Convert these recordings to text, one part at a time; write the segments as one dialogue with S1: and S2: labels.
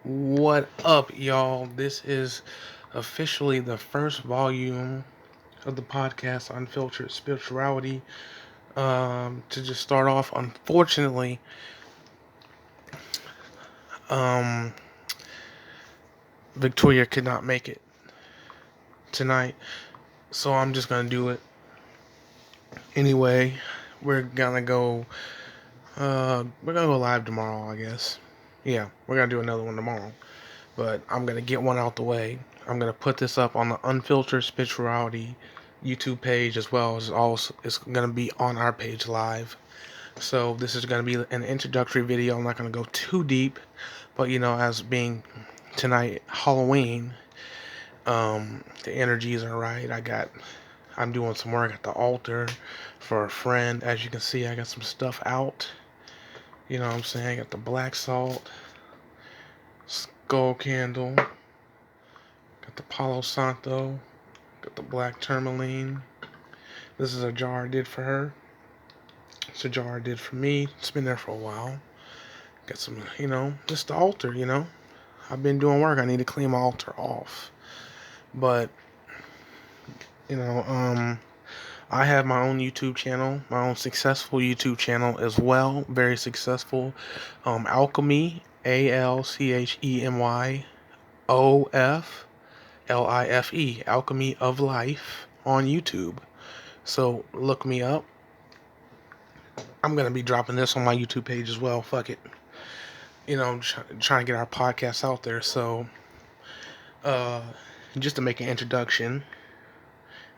S1: What up, y'all? This is officially the first volume of the podcast, Unfiltered Spirituality. To just start off, unfortunately, um, Victoria could not make it tonight, so I'm just gonna do it anyway. We're gonna go. We're gonna go live tomorrow, I guess. Yeah, we're gonna do another one tomorrow. But I'm gonna get one out the way. I'm gonna put this up on the Unfiltered Spirituality YouTube page as well as also it's gonna be on our page live. So this is gonna be an introductory video. I'm not gonna go too deep, but as being tonight Halloween, the energies are right. I'm doing some work at the altar for a friend. As you can see, I got some stuff out. You know what I'm saying? I got the black salt, skull candle, got the Palo Santo, got the black tourmaline. This is a jar I did for her. It's a jar I did for me. It's been there for a while. Got some, just the altar. I've been doing work. I need to clean my altar off. But, you know, um, I have my own YouTube channel, my own successful YouTube channel as well. Very successful. Alchemy, AlchemyOfLife, Alchemy of Life on YouTube. So look me up. I'm going to be dropping this on my YouTube page as well. Fuck it. Trying to get our podcast out there. So, uh, just to make an introduction,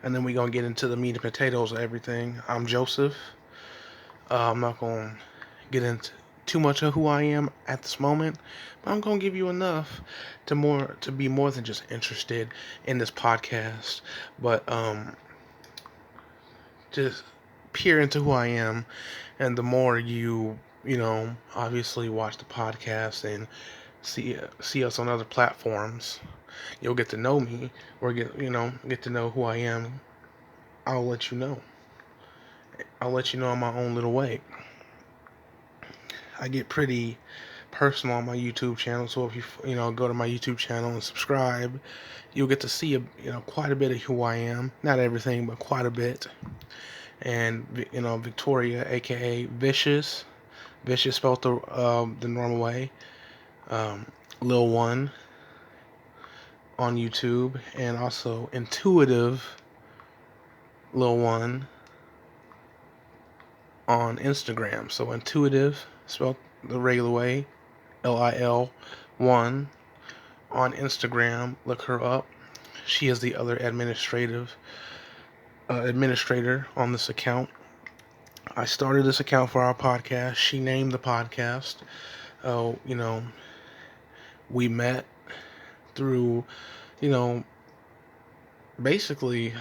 S1: and then we're going to get into the meat and potatoes of everything. I'm Joseph. I'm not going to get into too much of who I am at this moment, but I'm going to give you enough to be more than just interested in this podcast, but just peer into who I am, and the more you obviously watch the podcast and see us on other platforms, you'll get to know me or get to know who I am. I'll let you know. I'll let you know in my own little way. I get pretty personal on my YouTube channel, so if you go to my YouTube channel and subscribe, you'll get to see quite a bit of who I am. Not everything, but quite a bit. And Victoria, aka Vicious spelled the normal way. Lil One on YouTube, and also Intuitive Lil One on Instagram. So Intuitive spelled the regular way, LIL1 on Instagram. Look her up. She is the other administrator on this account. I started this account for our podcast. She named the podcast. Oh, we met through, basically,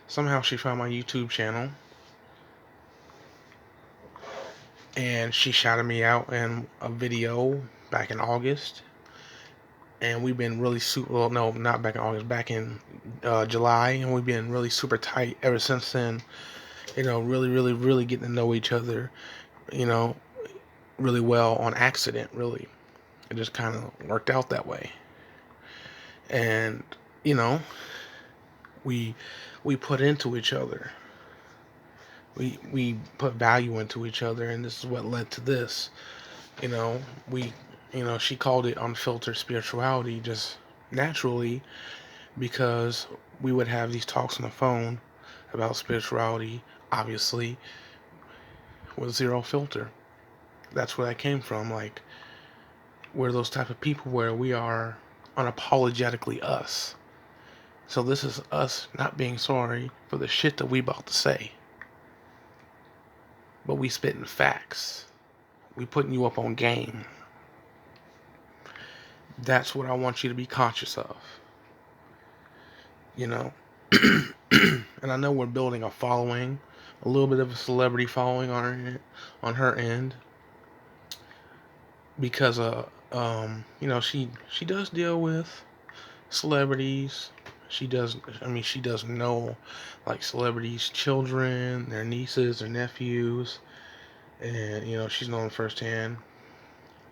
S1: somehow she found my YouTube channel and she shouted me out in a video back in August. And we've been really well, no, not back in August, back in July, and we've been really super tight ever since then. Really, really, really getting to know each other, really well on accident, really. It just kind of worked out that way. And, we put into each other. We put value into each other, and this is what led to this. We she called it Unfiltered Spirituality just naturally, because we would have these talks on the phone about spirituality, obviously, with zero filter. That's where that came from. Like, we're those type of people where we are unapologetically us. So this is us not being sorry for the shit that we about to say. But we spitting facts. We putting you up on game. That's what I want you to be conscious of. And I know we're building a following, a little bit of a celebrity following on her end, because she does deal with celebrities. She does know, like, celebrities' children, their nieces, their nephews, and she's known firsthand.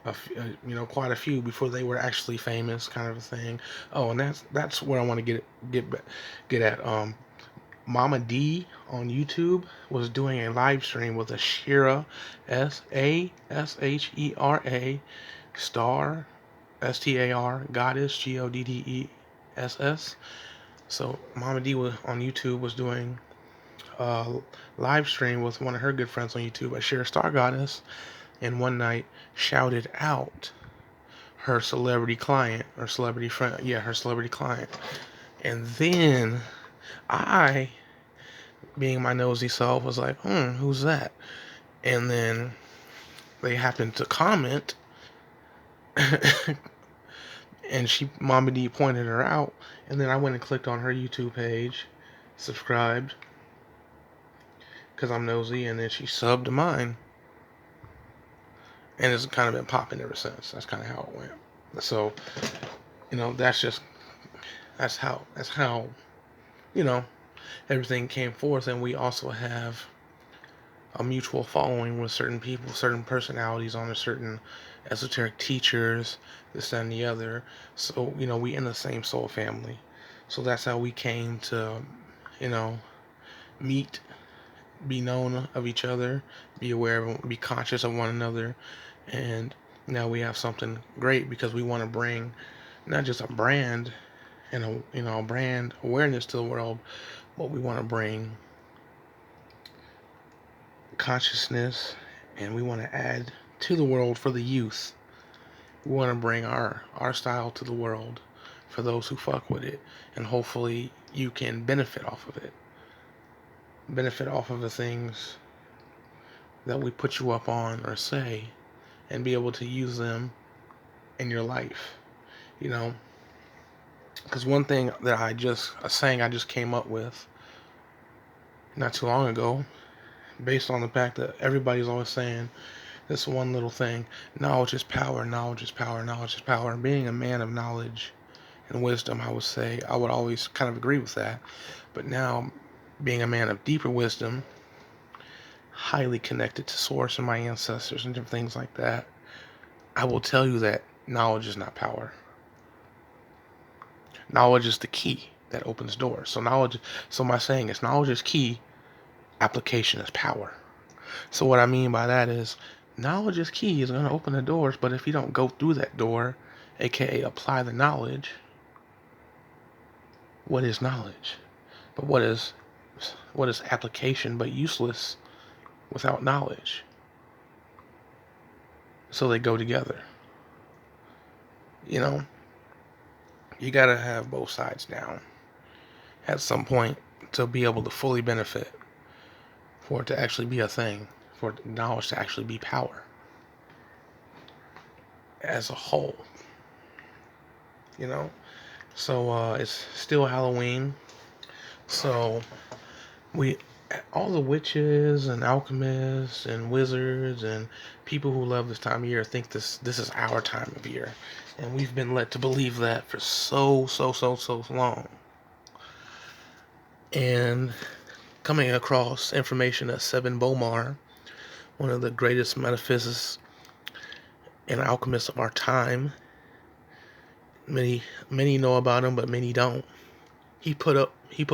S1: Quite a few before they were actually famous, kind of a thing. Oh, and that's where I want to get at. Mama D on YouTube was doing a live stream with a Shira, Sashera star, Star goddess, Goddess. So Mama D was on YouTube was doing a live stream with one of her good friends on YouTube, a Shira Star Goddess, and one night shouted out her celebrity client or celebrity friend, yeah, her celebrity client. And then I, being my nosy self, was like, who's that? And then they happened to comment, and Mama D pointed her out, and then I went and clicked on her YouTube page, subscribed, because I'm nosy, and then she subbed to mine. And it's kind of been popping ever since. That's kind of how it went. So, that's how, you know, everything came forth, and we also have a mutual following with certain people, certain personalities on a certain esoteric teachers, this that, and the other. So, we in the same soul family. So that's how we came to, you know, meet, be known of each other, be aware of, be conscious of one another, and now we have something great because we want to bring not just a brand and a brand awareness to the world, but we want to bring consciousness, and we want to add to the world for the youth. We want to bring our style to the world for those who fuck with it, and hopefully you can benefit off of it. Benefit off of the things that we put you up on or say, and be able to use them in your life. Because one thing that a saying I just came up with not too long ago, based on the fact that everybody's always saying this one little thing: knowledge is power, knowledge is power, knowledge is power. And being a man of knowledge and wisdom, I would always kind of agree with that. But now, being a man of deeper wisdom, highly connected to source and my ancestors and different things like that, I will tell you that knowledge is not power. Knowledge is the key that opens doors. So my saying is knowledge is key, application is power. So what I mean by that is knowledge is key, is going to open the doors, but if you don't go through that door, aka apply the knowledge, what is knowledge? But what is application but useless without knowledge? So they go together. You got to have both sides down at some point to be able to fully benefit, for it to actually be a thing, for knowledge to actually be power as a whole. So it's still Halloween. So all the witches and alchemists and wizards and people who love this time of year think this is our time of year, and we've been led to believe that for so long. And coming across information that Seven Bomar, one of the greatest metaphysicists and alchemists of our time, many know about him, but many don't. He put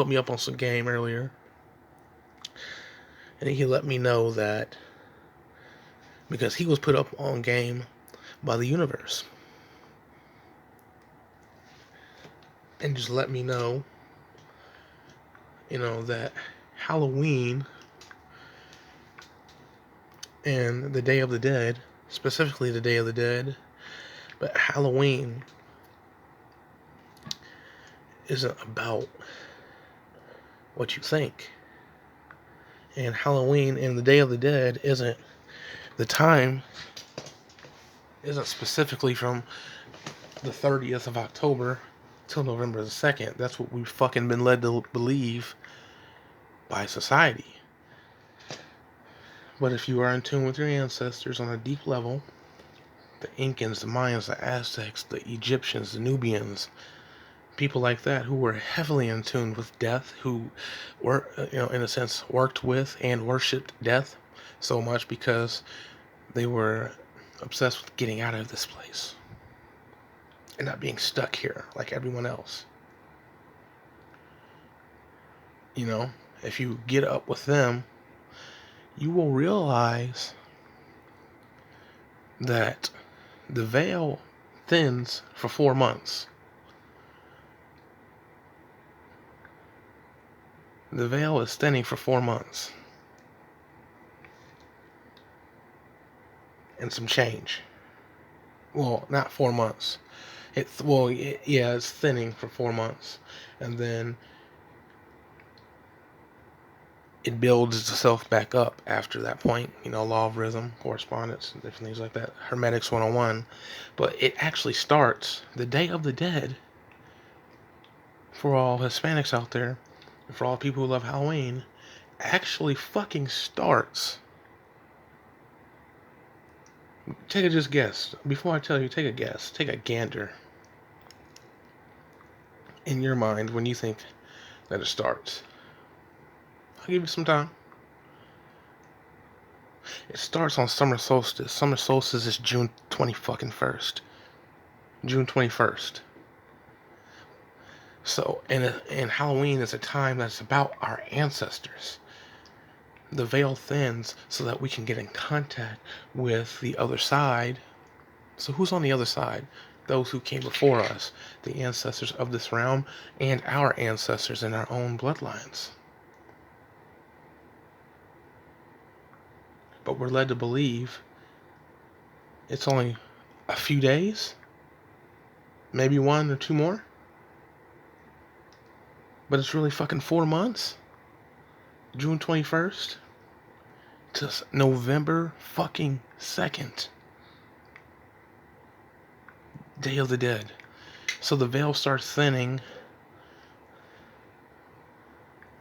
S1: me up on some game earlier, and he let me know that because he was put up on game by the universe, and just let me know, that Halloween and the Day of the Dead, specifically the Day of the Dead, but Halloween isn't about what you think. And Halloween and the Day of the Dead isn't specifically from the 30th of October till November the 2nd. That's what we've fucking been led to believe by society. But if you are in tune with your ancestors on a deep level, the Incans, the Mayans, the Aztecs, the Egyptians, the Nubians, people like that who were heavily in tune with death, who were, in a sense, worked with and worshipped death, so much because they were obsessed with getting out of this place and not being stuck here like everyone else. You know, if you get up with them, you will realize that the veil thins for 4 months. The veil is thinning for 4 months. And some change. Well, not 4 months. It's thinning for 4 months. And then it builds itself back up after that point. You know, law of rhythm, correspondence, and different things like that. Hermetics 101. But it actually starts the Day of the Dead, for all Hispanics out there, and for all people who love Halloween, actually fucking starts. Take a just guess. Before I tell you, take a guess. Take a gander in your mind when you think that it starts. I'll give you some time. It starts on summer solstice. Summer solstice is June 21st. June 21st. So, and Halloween is a time that's about our ancestors. The veil thins so that we can get in contact with the other side. So who's on the other side? Those who came before us, the ancestors of this realm, and our ancestors in our own bloodlines. But we're led to believe it's only a few days, maybe 1 or 2 more, but it's really fucking 4 months. June 21st to November fucking 2nd. Day of the Dead. So the veil starts thinning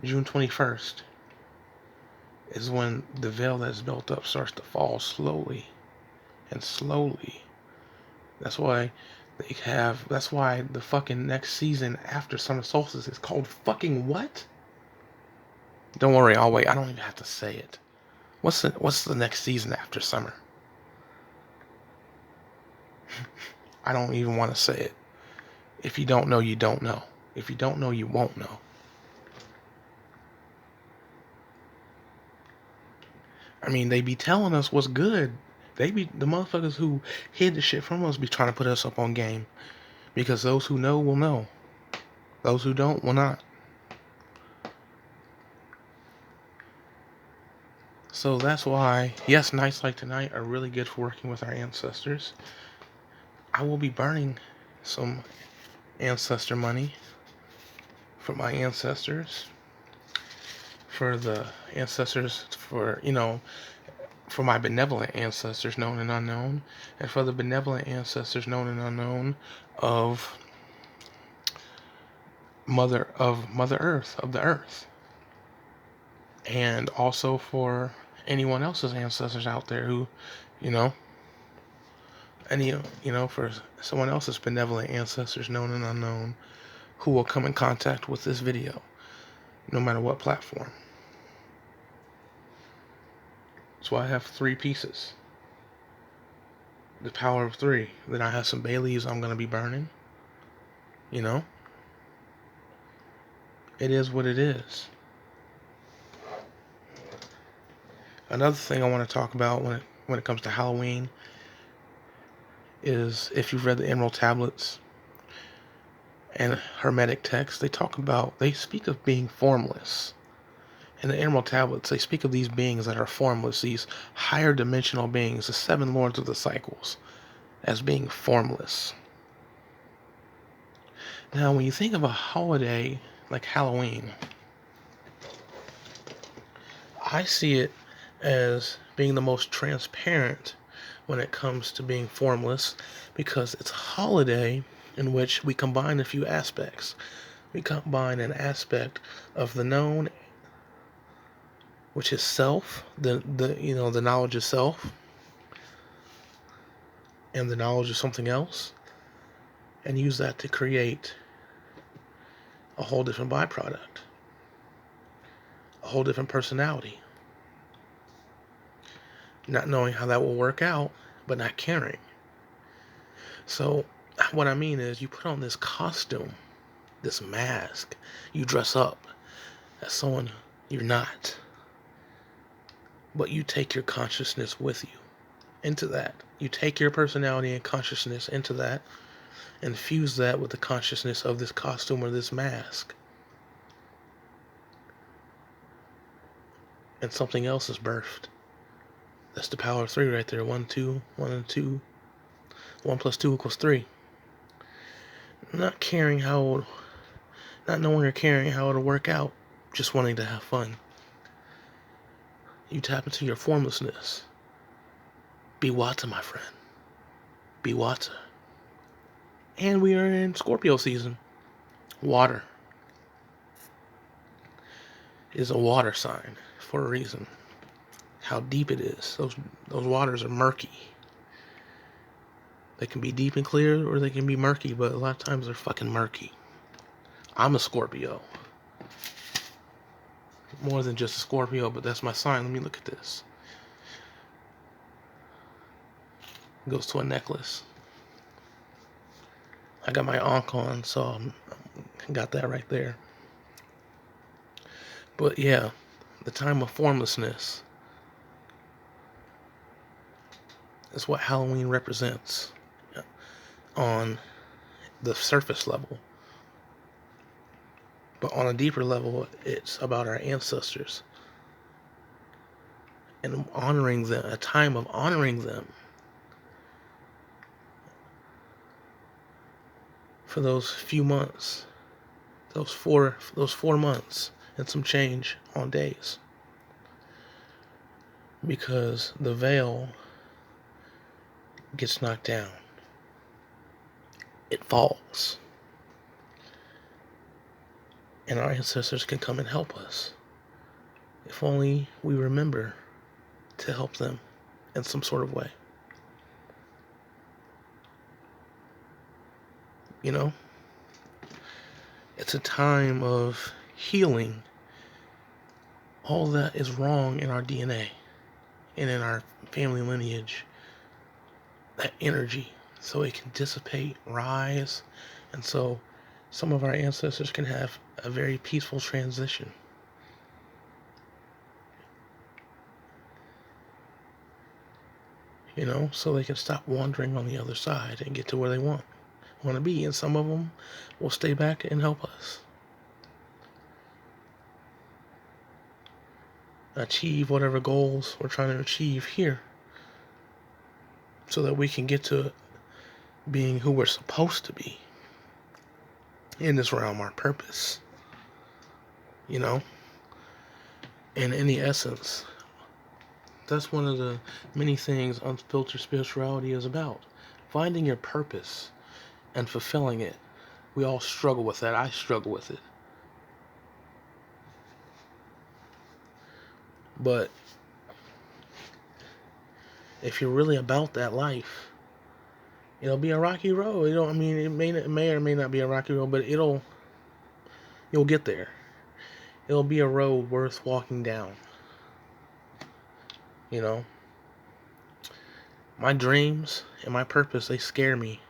S1: June 21st is when the veil that's built up starts to fall slowly and slowly. That's why that's why the fucking next season after summer solstice is called fucking what? Don't worry, I'll wait. I don't even have to say it. What's the next season after summer? I don't even want to say it. If you don't know, you don't know. If you don't know, you won't know. I mean, they be telling us what's good. The motherfuckers who hid the shit from us be trying to put us up on game. Because those who know will know. Those who don't will not. So that's why, yes, nights like tonight are really good for working with our ancestors. I will be burning some ancestor money for my ancestors. For the ancestors, for my benevolent ancestors, known and unknown. And for the benevolent ancestors, known and unknown, of Mother Earth, of the Earth. And also for anyone else's ancestors out there who, for someone else's benevolent ancestors, known and unknown, who will come in contact with this video, no matter what platform. So I have 3 pieces. The power of 3. Then I have some bay leaves I'm going to be burning. It is what it is. Another thing I want to talk about when it comes to Halloween is, if you've read the Emerald Tablets and Hermetic texts, they speak of being formless. In the Emerald Tablets, they speak of these beings that are formless, these higher dimensional beings, the 7 Lords of the Cycles, as being formless. Now, when you think of a holiday like Halloween, I see it as being the most transparent when it comes to being formless, because it's a holiday in which we combine a few aspects. We combine an aspect of the known, which is self, the knowledge of self, and the knowledge of something else, and use that to create a whole different byproduct, a whole different personality. not knowing how that will work out, but not caring. So what I mean is, you put on this costume, this mask, you dress up as someone you're not, but you take your consciousness with you into that. You take your personality and consciousness into that and fuse that with the consciousness of this costume or this mask. And something else is birthed. That's the power of 3 right there. 1, 2, 1 and 2. 1 plus 2 equals 3. Not knowing or caring how it'll work out, just wanting to have fun. You tap into your formlessness. Be Wata, my friend. Be Wata. And we are in Scorpio season. Water is a water sign for a reason. How deep it is. Those waters are murky. They can be deep and clear, or they can be murky, but a lot of times they're fucking murky. I'm a Scorpio. More than just a Scorpio, but that's my sign. Let me look at this. It goes to a necklace. I got my Ankh on, so I got that right there. But yeah, the time of formlessness is what Halloween represents on the surface level. But on a deeper level, it's about our ancestors and honoring them, a time of honoring them for those few months, those four months and some change on days. Because the veil gets knocked down. It falls. And our ancestors can come and help us. If only we remember to help them in some sort of way. You know? It's a time of healing all that is wrong in our DNA and in our family lineage. That energy, so it can dissipate, rise, and so some of our ancestors can have a very peaceful transition. You know, so they can stop wandering on the other side and get to where they want to be. And some of them will stay back and help us achieve whatever goals we're trying to achieve here, so that we can get to being who we're supposed to be in this realm, our purpose. You know, in any essence, that's one of the many things Unfiltered Spirituality is about. Finding your purpose and fulfilling it. We all struggle with that. I struggle with it. But if you're really about that life, it'll be a rocky road. It may or may not be a rocky road, but you'll get there. It'll be a road worth walking down. You know, my dreams and my purpose, they scare me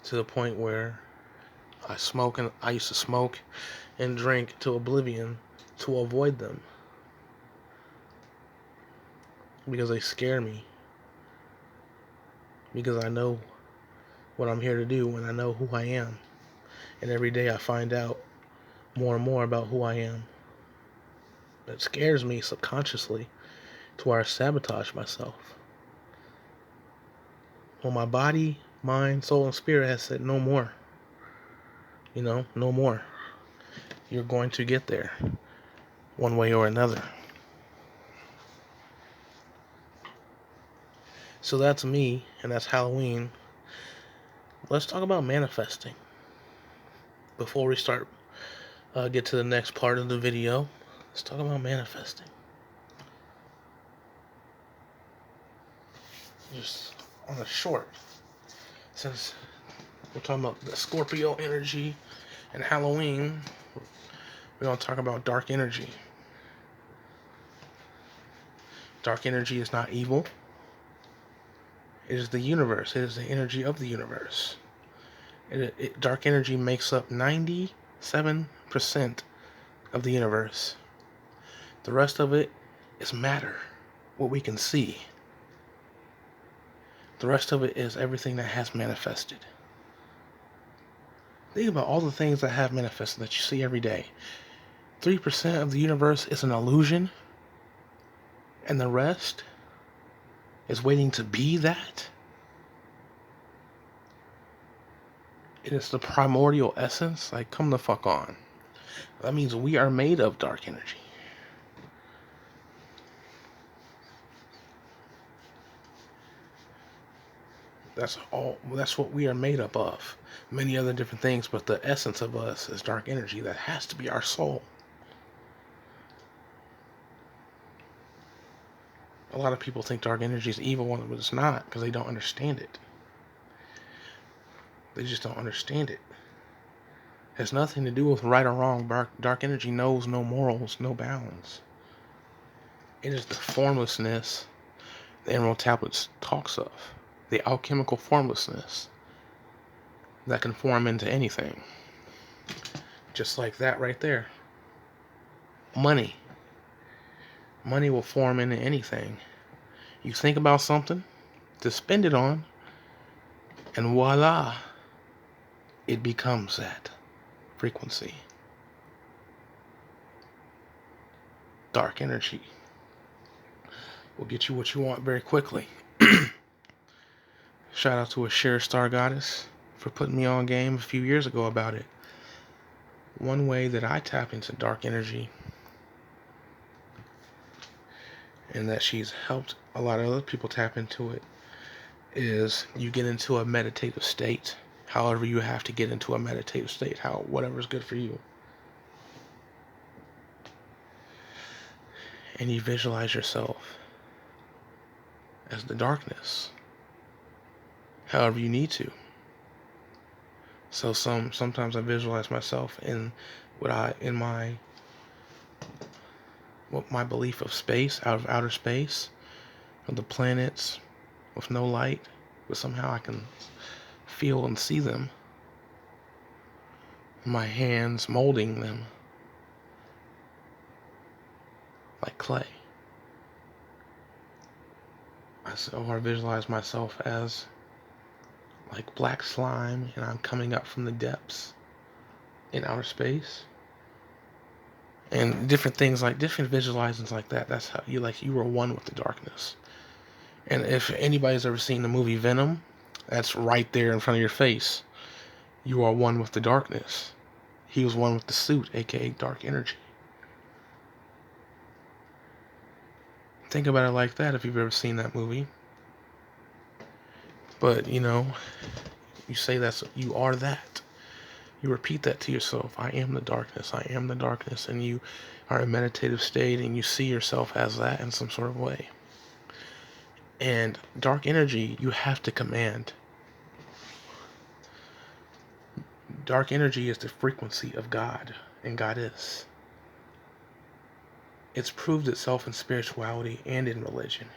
S1: to the point where I used to smoke and drink to oblivion to avoid them, because they scare me, because I know what I'm here to do and I know who I am, and every day I find out more and more about who I am. It scares me subconsciously to where I sabotage myself. Well, my body, mind, soul, and spirit has said no more. You know, no more. You're going to get there one way or another. So that's me, and that's Halloween. Let's talk about manifesting before we get to the next part of the video. Let's talk about manifesting. Just on a short, since we're talking about the Scorpio energy and Halloween, we're going to talk about dark energy. Dark energy is not evil. It is the universe. It is the energy of the universe. Dark energy makes up 97% of the universe. The rest of it is matter, what we can see. The rest of it is everything that has manifested. Think about all the things that have manifested that you see every day. 3% of the universe is an illusion, and the rest is waiting to be that. It is the primordial essence. Like, come the fuck on. That means we are made of dark energy. That's all. That's what we are made up of. Many other different things, but the essence of us is dark energy. That has to be our soul. A lot of people think dark energy is evil, but it's not, because they don't understand it. They just don't understand it. It has nothing to do with right or wrong. Dark energy knows no morals, no bounds. It is the formlessness the Emerald Tablets talks of. The alchemical formlessness that can form into anything. Just like that right there. Money. Money will form into anything. You think about something to spend it on, and voila, it becomes that frequency. Dark energy will get you what you want very quickly. Shout out to a Share Star Goddess for putting me on game a few years ago about it. One way that I tap into dark energy, and that she's helped a lot of other people tap into it, is you get into a meditative state. However you have to get into a meditative state, whatever is good for you. And you visualize yourself as the darkness. However you need to. So sometimes I visualize myself in my belief of space, out of outer space, of the planets with no light, but somehow I can feel and see them. My hands molding them like clay. I visualize myself as like black slime, and I'm coming up from the depths in outer space. And different things, like different visualizations like that. That's how you were one with the darkness. And if anybody's ever seen the movie Venom, that's right there in front of your face. You are one with the darkness. He was one with the suit, aka dark energy. Think about it like that if you've ever seen that movie. But, you say you are that. You repeat that to yourself. I am the darkness. I am the darkness. And you are in a meditative state, and you see yourself as that in some sort of way. And dark energy, you have to command. Dark energy is the frequency of God and Goddess. It's proved itself in spirituality and in religion.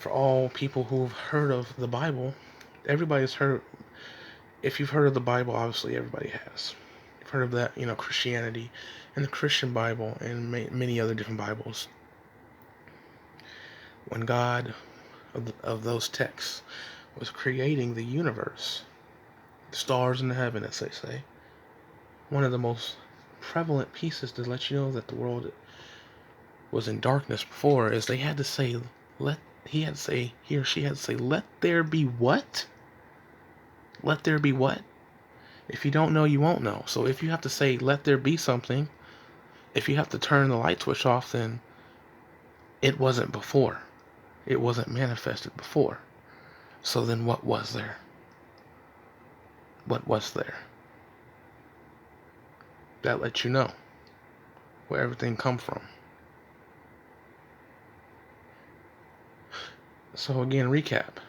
S1: For all people who've heard of the Bible, everybody's heard. If you've heard of the Bible, obviously everybody has. You've heard of that, Christianity and the Christian Bible and many other different Bibles. When God of those texts was creating the universe, the stars in the heaven, as they say, one of the most prevalent pieces to let you know that the world was in darkness before is he or she had to say, let there be what? Let there be what? If you don't know, you won't know. So if you have to say, let there be something, if you have to turn the light switch off, then it wasn't before. It wasn't manifested before. So then what was there? What was there? That lets you know where everything come from. So again, recap.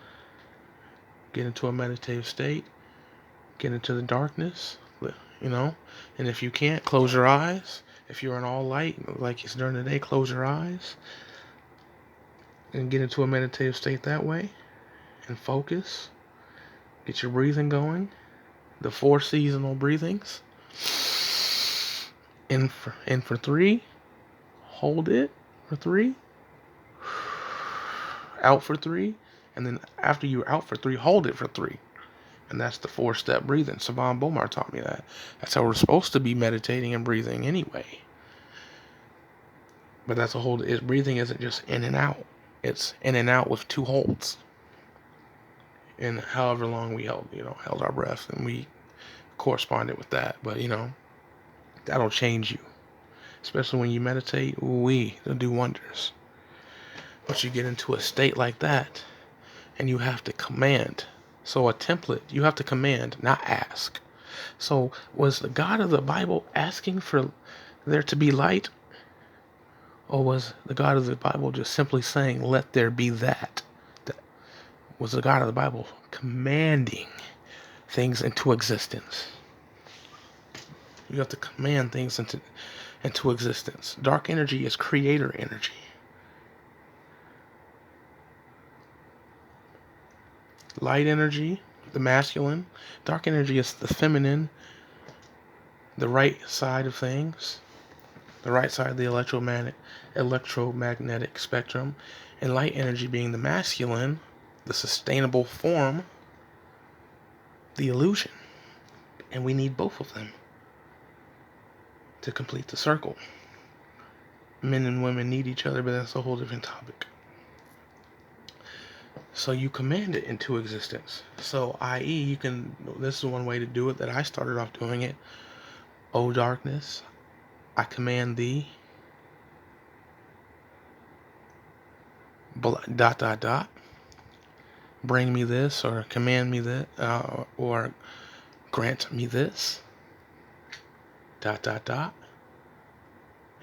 S1: Get into a meditative state. Get into the darkness, and if you can't, close your eyes. If you're in all light, like it's during the day, close your eyes. and get into a meditative state that way and focus. Get your breathing going. The 4 seasonal breathings. In for 3. Hold it for 3. Out for 3. And then after you're out for 3, hold it for 3. And that's the 4-step breathing. Savan Bomar taught me that. That's how we're supposed to be meditating and breathing anyway. But that's a whole. Breathing isn't just in and out. It's in and out with 2 holds. And however long we held our breath, and we corresponded with that. But that'll change you, especially when you meditate. It'll do wonders. But you get into a state like that, and you have to command. So a template, you have to command, not ask. So was the God of the Bible asking for there to be light? Or was the God of the Bible just simply saying, let there be that? Was the God of the Bible commanding things into existence? You have to command things into existence. Dark energy is creator energy. Light energy, the masculine. Dark energy is the feminine, the right side of things, the right side of the electromagnetic spectrum, and light energy being the masculine, the sustainable form, the illusion. And we need both of them to complete the circle. Men and women need each other, but that's a whole different topic. So you command it into existence. So, i.e., this is one way to do it that I started off doing it. O darkness, I command thee, ... bring me this, or command me that, or grant me this, ...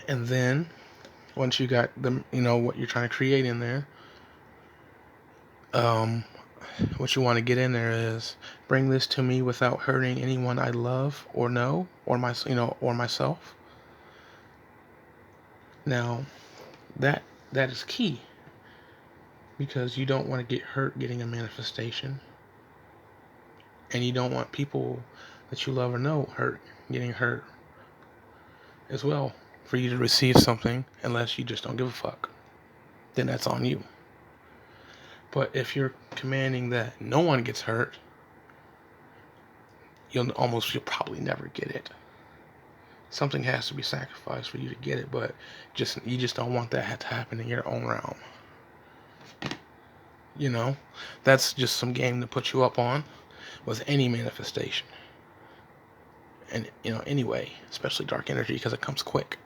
S1: And then, once you got what you're trying to create in there, what you want to get in there is, bring this to me without hurting anyone I love or know, or myself. Now, that is key, because you don't want to get hurt getting a manifestation, and you don't want people that you love or know getting hurt as well for you to receive something, unless you just don't give a fuck. Then that's on you. But if you're commanding that no one gets hurt, you'll probably never get it. Something has to be sacrificed for you to get it, but you just don't want that to happen in your own realm. That's just some game to put you up on with any manifestation. And anyway, especially dark energy, because it comes quick.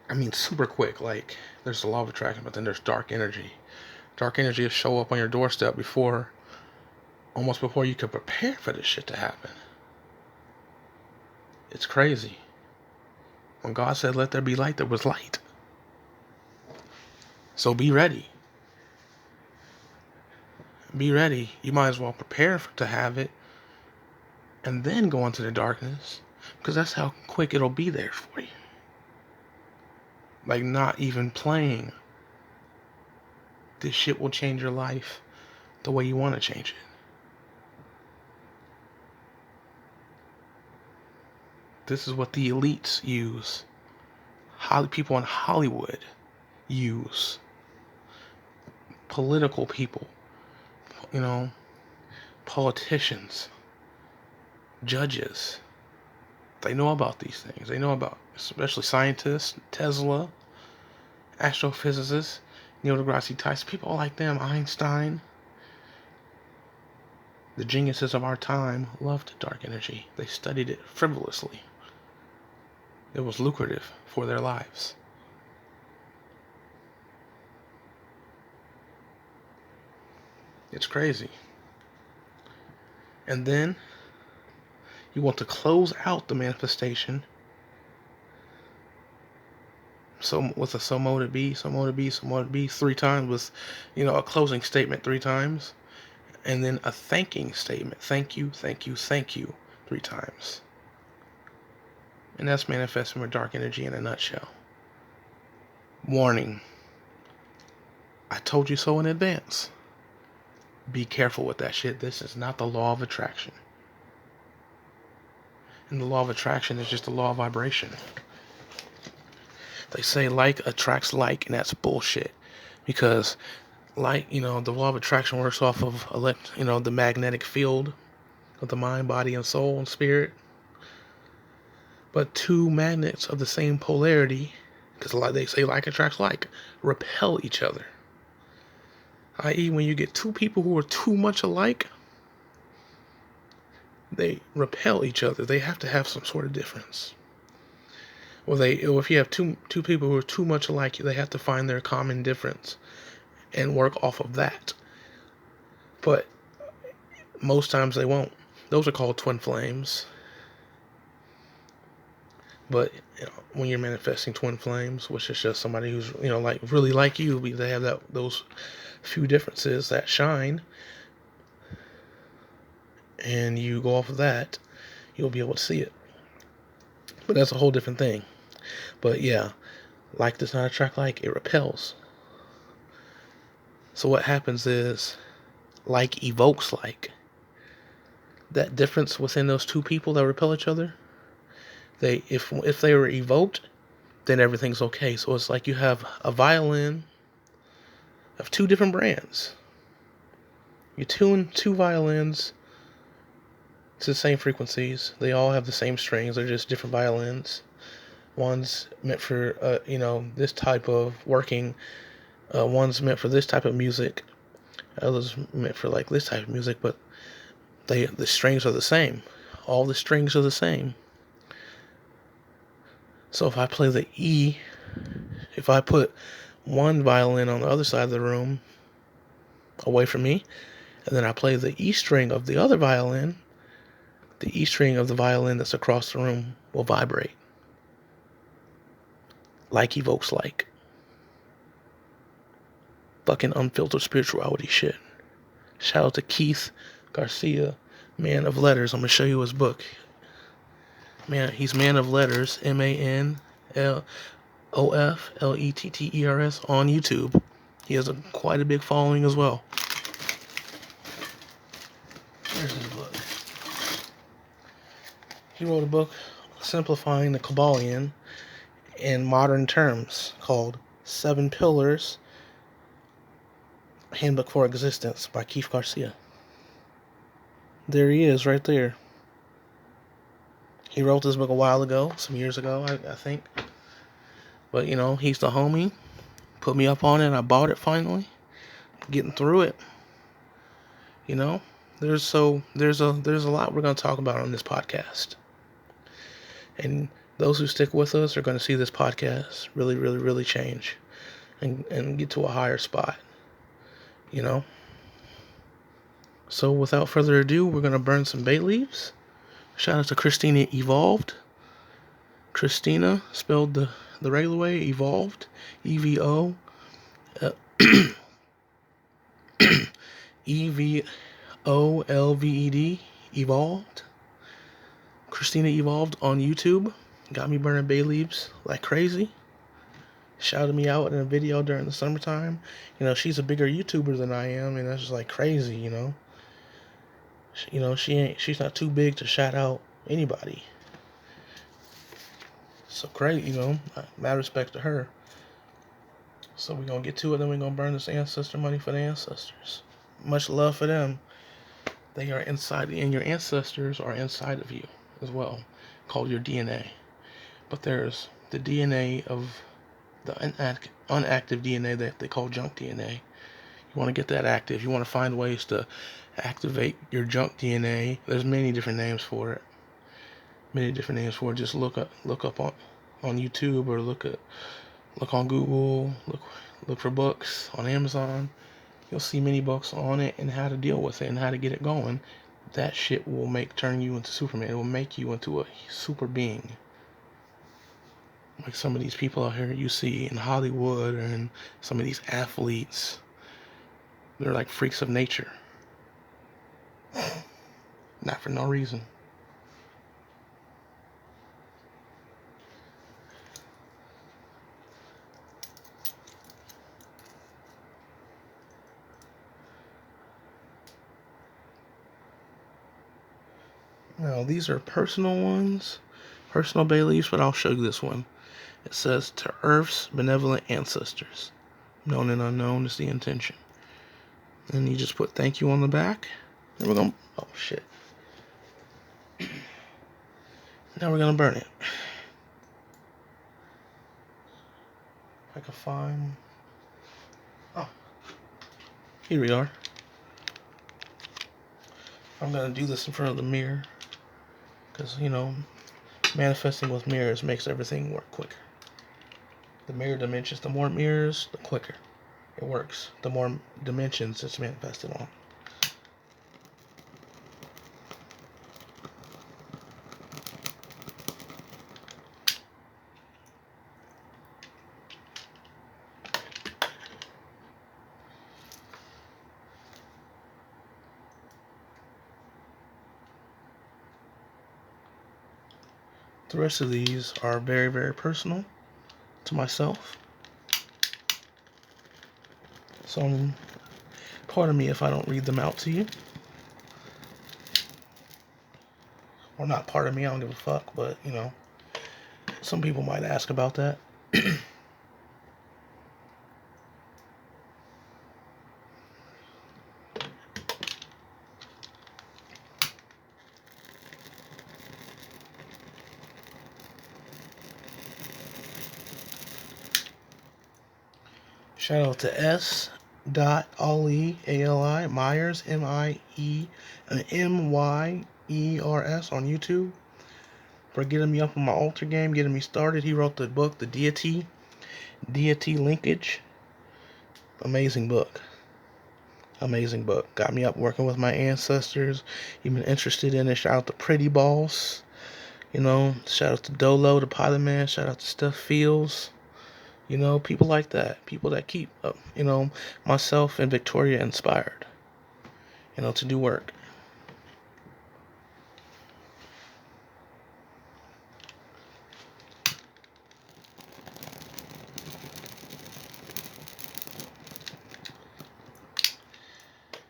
S1: I mean, super quick. Like, there's the law of attraction, but then there's dark energy. Dark energy will show up on your doorstep almost before you could prepare for this shit to happen. It's crazy. When God said, let there be light, there was light. So be ready. Be ready. You might as well prepare to have it, and then go into the darkness, because that's how quick it'll be there for you. Like, not even playing. This shit will change your life the way you want to change it. This is what the elites use. People in Hollywood use. Political people. Politicians. Judges. They know about these things. They know about, especially scientists, Tesla, astrophysicists, Neil deGrasse Tyson, people like them, Einstein. The geniuses of our time loved dark energy. They studied it frivolously. It was lucrative for their lives. It's crazy. And then you want to close out the manifestation. So with a so mote it be, so mote it be, so mote it be 3 times, with a closing statement 3 times, and then a thanking statement. Thank you, thank you, thank you 3 times. And that's manifesting with dark energy in a nutshell. Warning. I told you so in advance. Be careful with that shit. This is not the law of attraction. And the law of attraction is just the law of vibration. They say like attracts like, and that's bullshit. Because like, the law of attraction works off of the magnetic field of the mind, body, and soul and spirit. But two magnets of the same polarity, because like they say like attracts like, repel each other. I.e., when you get two people who are too much alike, they repel each other. They have to have some sort of difference. Or if you have two people who are too much alike, they have to find their common difference and work off of that. But most times they won't. Those are called twin flames. But when you're manifesting twin flames, which is just somebody who's like really like you, they have those few differences that shine, and you go off of that, you'll be able to see it. But that's a whole different thing. But yeah, like does not attract like, it repels. So what happens is like evokes like. That difference within those two people that repel each other, if they were evoked, then everything's okay. So it's like you have a violin of two different brands. You tune two violins to the same frequencies. They all have the same strings. They're just different violins. One's meant for this type of working. One's meant for this type of music. Others meant for like this type of music. But the strings are the same. All the strings are the same. So if I play the E, if I put one violin on the other side of the room away from me, and then I play the E string of the other violin, the E string of the violin that's across the room will vibrate. Like evokes like. Fucking unfiltered spirituality shit. Shout out to Keith Garcia, man of letters. I'm going to show you his book. Man, he's man of letters, MANOFLETTERS on YouTube. He has quite a big following as well. Here's his book. He wrote a book simplifying the Kabbalion in modern terms called 7 Pillars Handbook for Existence by Keith Garcia. There he is right there. He wrote this book a while ago, some years ago, I think. But, he's the homie. Put me up on it. I bought it finally. Getting through it. There's a lot we're going to talk about on this podcast. And those who stick with us are going to see this podcast really, really, really change and get to a higher spot. So without further ado, we're going to burn some bay leaves. Shout out to Christina Evolved. Christina, spelled the regular way, Evolved. EVO. EVOLVED. Evolved. Christina Evolved on YouTube. Got me burning bay leaves like crazy. Shouted me out in a video during the summertime. She's a bigger YouTuber than I am, and that's just like crazy, she's not too big to shout out anybody. So great, mad respect to her. So we're gonna get to it, then we're gonna burn this ancestor money for the ancestors. Much love for them. They are inside, and your ancestors are inside of you as well, called your DNA. But there's the DNA of the unactive DNA that they call junk DNA. You want to get that active. You want to find ways to activate your junk DNA. There's many different names for it. Just look up on YouTube, or look on Google. Look for books on Amazon. You'll see many books on it and how to deal with it and how to get it going. That shit will turn you into Superman. It will make you into a super being. Like some of these people out here you see in Hollywood, and some of these athletes. They're like freaks of nature. Not for no reason. Now, these are personal ones, personal bay leaves, but I'll show you this one. It says, to Earth's benevolent ancestors. Known and unknown is the intention. And you just put thank you on the back. And we're going to, oh shit. Now we're going to burn it. If I can find, oh, here we are. I'm going to do this in front of the mirror. Because, you know, manifesting with mirrors makes everything work quicker. The mirror dimensions, the more mirrors, the quicker it works. The more dimensions it's manifested on. The rest of these are very, very personal to myself. So pardon me if I don't read them out to you. Or not pardon me, I don't give a fuck, but, you know, some people might ask about that. Shout out to S. Ali, A-L-I, Myers, M-I-E, and M-Y-E-R-S on YouTube for getting me up on my altar game, getting me started. He wrote the book, The Deity Linkage. Amazing book. Amazing book. Got me up working with my ancestors. You've been interested in it. Shout out to Pretty Boss. You know, shout out to Dolo, the Pilot Man. Shout out to Steph Fields. You know, people like that. People that keep, you know, myself and Victoria inspired, you know, to do work.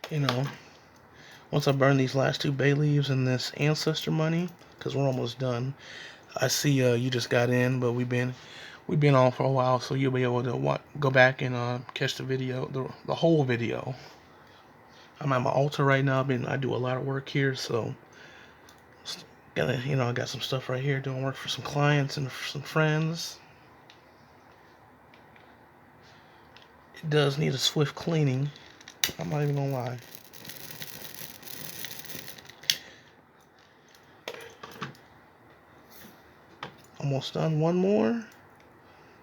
S1: You know, once I burn these last two bay leaves and this ancestor money, because we're almost done. I see you just got in, but we've been on for a while, so you'll be able to go back and catch the video, the whole video. I'm at my altar right now. I do a lot of work here, so I got some stuff right here doing work for some clients and for some friends. It does need a swift cleaning. I'm not even gonna lie. Almost done. One more.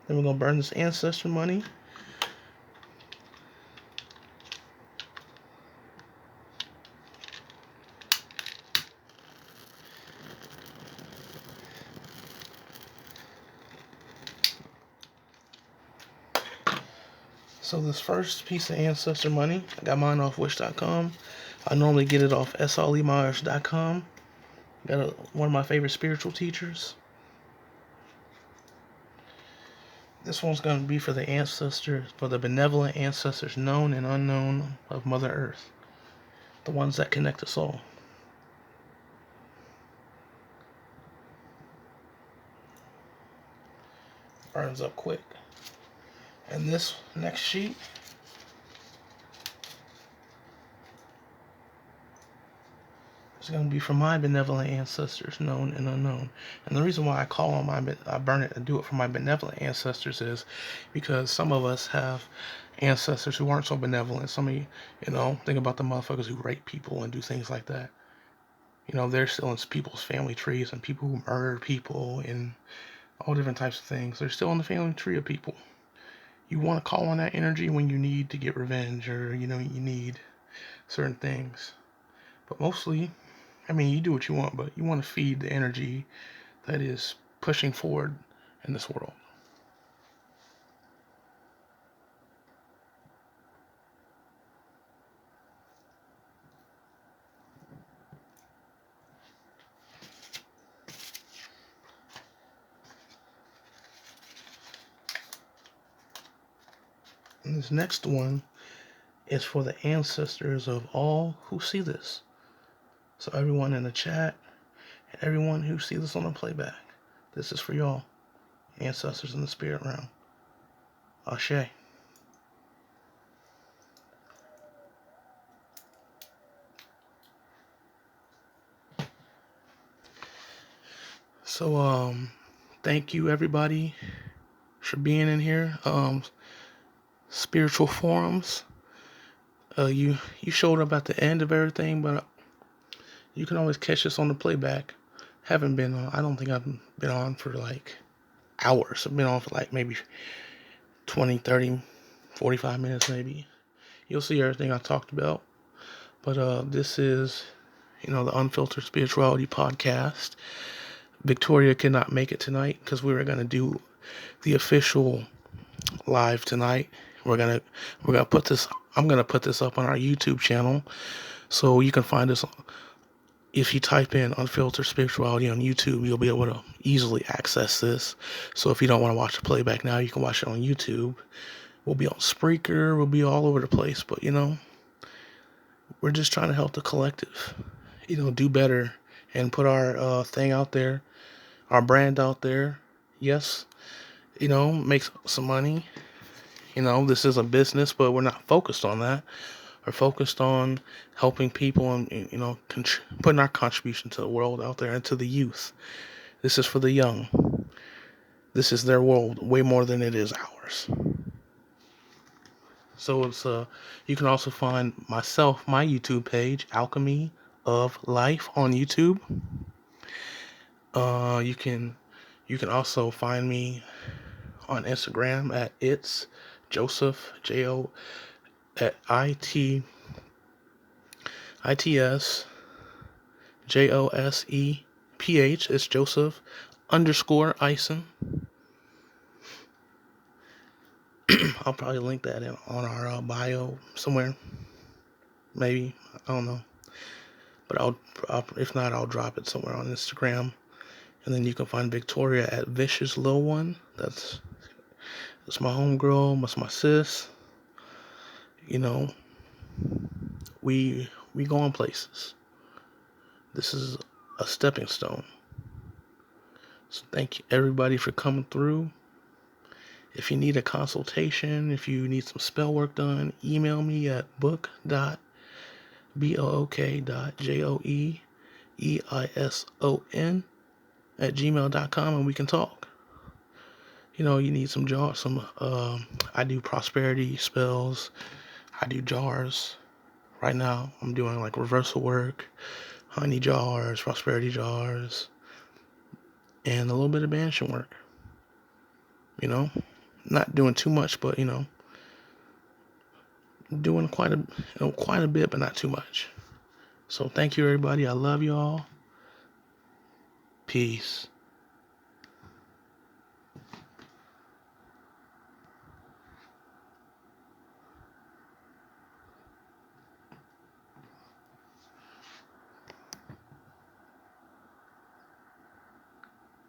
S1: Then we're gonna burn this ancestor money. So this first piece of ancestor money, I got mine off Wish.com. I normally get it off SLEMyers.com. Got one of my favorite spiritual teachers. This one's going to be for the ancestors, for the benevolent ancestors known and unknown of Mother Earth. The ones that connect us all. Burns up quick. And this next sheet is going to be for my benevolent ancestors, known and unknown. And the reason why I I burn it and do it for my benevolent ancestors is because some of us have ancestors who aren't so benevolent. Some of you, think about the motherfuckers who rape people and do things like that. They're still in people's family trees, and people who murder people and all different types of things. They're still in the family tree of people. You want to call on that energy when you need to get revenge, or you need certain things. But mostly, you do what you want, but you want to feed the energy that is pushing forward in this world. And this next one is for the ancestors of all who see this. So everyone in the chat, And everyone who sees this on the playback, this is for y'all, ancestors in the spirit realm. Ashe. So, thank you everybody for being in here. Spiritual forums. You showed up at the end of everything, but you can always catch us on the playback. Haven't been on. I don't think I've been on for like hours. I've been on for like maybe 20, 30, 45 minutes maybe. You'll see everything I talked about. But this is, the Unfiltered Spirituality podcast. Victoria could not make it tonight because we were gonna do the official live tonight. We're gonna put this. I'm gonna put this up on our YouTube channel, so you can find us. If you type in Unfiltered Spirituality on YouTube, you'll be able to easily access this. So if you don't want to watch the playback now, you can watch it on YouTube. We'll be on Spreaker. We'll be all over the place. But, we're just trying to help the collective, do better and put our thing out there, our brand out there. Yes, make some money. This is a business, but we're not focused on that. We're focused on helping people and, putting our contribution to the world out there and to the youth. This is for the young. This is their world way more than it is ours. So you can also find my YouTube page, Alchemy of Life, on YouTube. You can also find me on Instagram at It's Joseph at ITS JOSEPH. It's Joseph _Eison. I'll probably link that on our bio somewhere. Maybe, I don't know. But I'll if not, I'll drop it somewhere on Instagram. And then you can find Victoria at Vicious Lil One. That's my homegirl. That's my sis. We going places. This is a stepping stone. So thank you everybody for coming through. If you need a consultation, if you need some spell work done, email me at book.joeeison@gmail.com and we can talk. You need some jars, I do prosperity spells. I do jars. Right now, I'm doing like reversal work, honey jars, prosperity jars, and a little bit of banishing work. Not doing too much, but doing quite a bit, but not too much. So thank you, everybody. I love y'all. Peace.